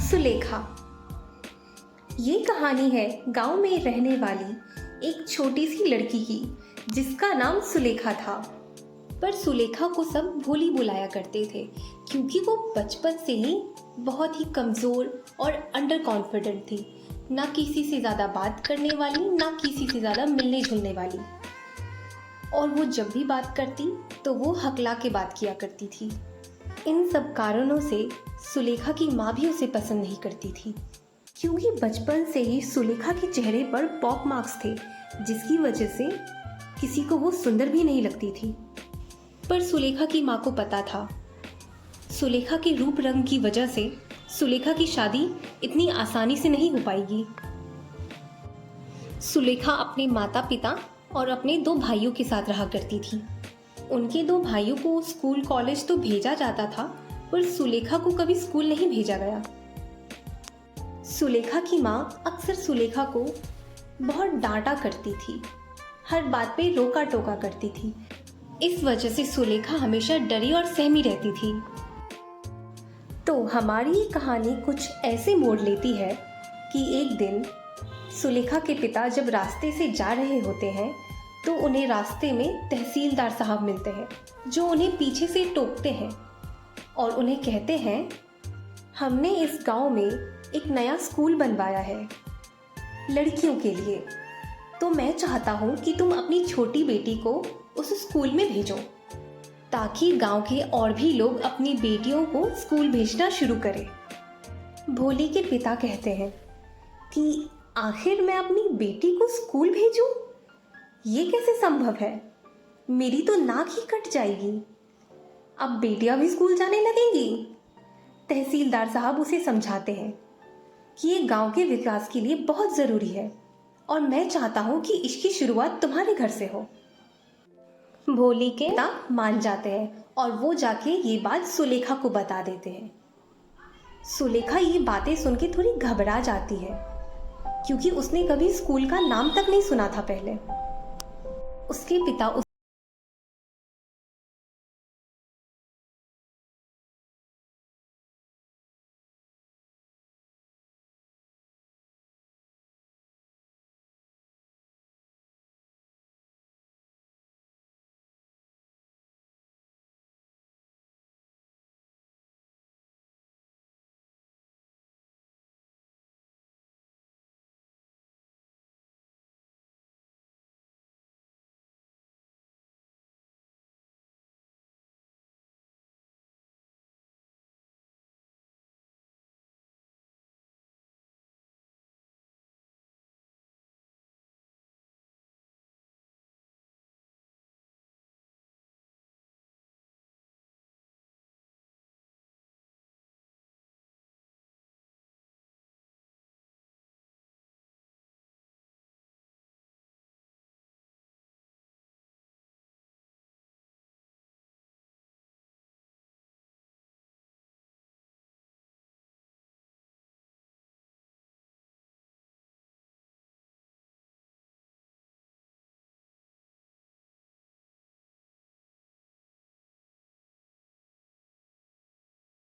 सुलेखा। ये कहानी है गांव में रहने वाली एक छोटी सी लड़की की जिसका नाम सुलेखा था। पर सुलेखा को सब भोली बुलाया करते थे क्योंकि वो बचपन से ही बहुत ही कमज़ोर और अंडर कॉन्फिडेंट थी। ना किसी से ज़्यादा बात करने वाली, ना किसी से ज़्यादा मिलने जुलने वाली। और वो जब भी बात करती तो वो हकला के बात किया करती थी। इन सब कारणों से सुलेखा की माँ भी उसे पसंद नहीं करती थी क्योंकि बचपन से ही सुलेखा के चेहरे पर पॉक मार्क्स थे जिसकी वजह से किसी को वो सुंदर भी नहीं लगती थी। पर सुलेखा की माँ को पता था सुलेखा के रूप रंग की वजह से सुलेखा की शादी इतनी आसानी से नहीं हो पाएगी। सुलेखा अपने माता पिता और अपने 2 भाइयों के साथ रहा करती थी। उनके 2 भाइयों को स्कूल कॉलेज तो भेजा जाता था पर सुलेखा को कभी स्कूल नहीं भेजा गया। सुलेखा की माँ अक्सर सुलेखा को बहुत डांटा करती थी, हर बात पे रोका टोका करती थी। इस वजह से सुलेखा हमेशा डरी और सहमी रहती थी। तो हमारी ये कहानी कुछ ऐसे मोड़ लेती है कि एक दिन सुलेखा के पिता जब रास्ते से जा रहे होते हैं तो उन्हें रास्ते में तहसीलदार साहब मिलते हैं जो उन्हें पीछे से टोकते हैं और उन्हें कहते हैं, हमने इस गांव में एक नया स्कूल बनवाया है लड़कियों के लिए, तो मैं चाहता हूं कि तुम अपनी छोटी बेटी को उस स्कूल में भेजो ताकि गांव के और भी लोग अपनी बेटियों को स्कूल भेजना शुरू करें। भोली के पिता कहते हैं कि आखिर मैं अपनी बेटी को स्कूल भेजूं? ये कैसे संभव है? मेरी तो नाक ही कट जाएगी। अब बेटियां भी स्कूल जाने लगेंगी। तहसीलदार साहब उसे समझाते हैं कि ये गांव के विकास के लिए बहुत ज़रूरी है और मैं चाहता हूं कि इसकी शुरुआत तुम्हारे घर से हो। भोली के पिता मान जाते हैं और वो जाके ये बात सुलेखा को बता देते हैं। सुलेखा ये बातें सुन के थोड़ी घबरा जाती है क्योंकि उसने कभी स्कूल का नाम तक नहीं सुना था पहले। उसके पिता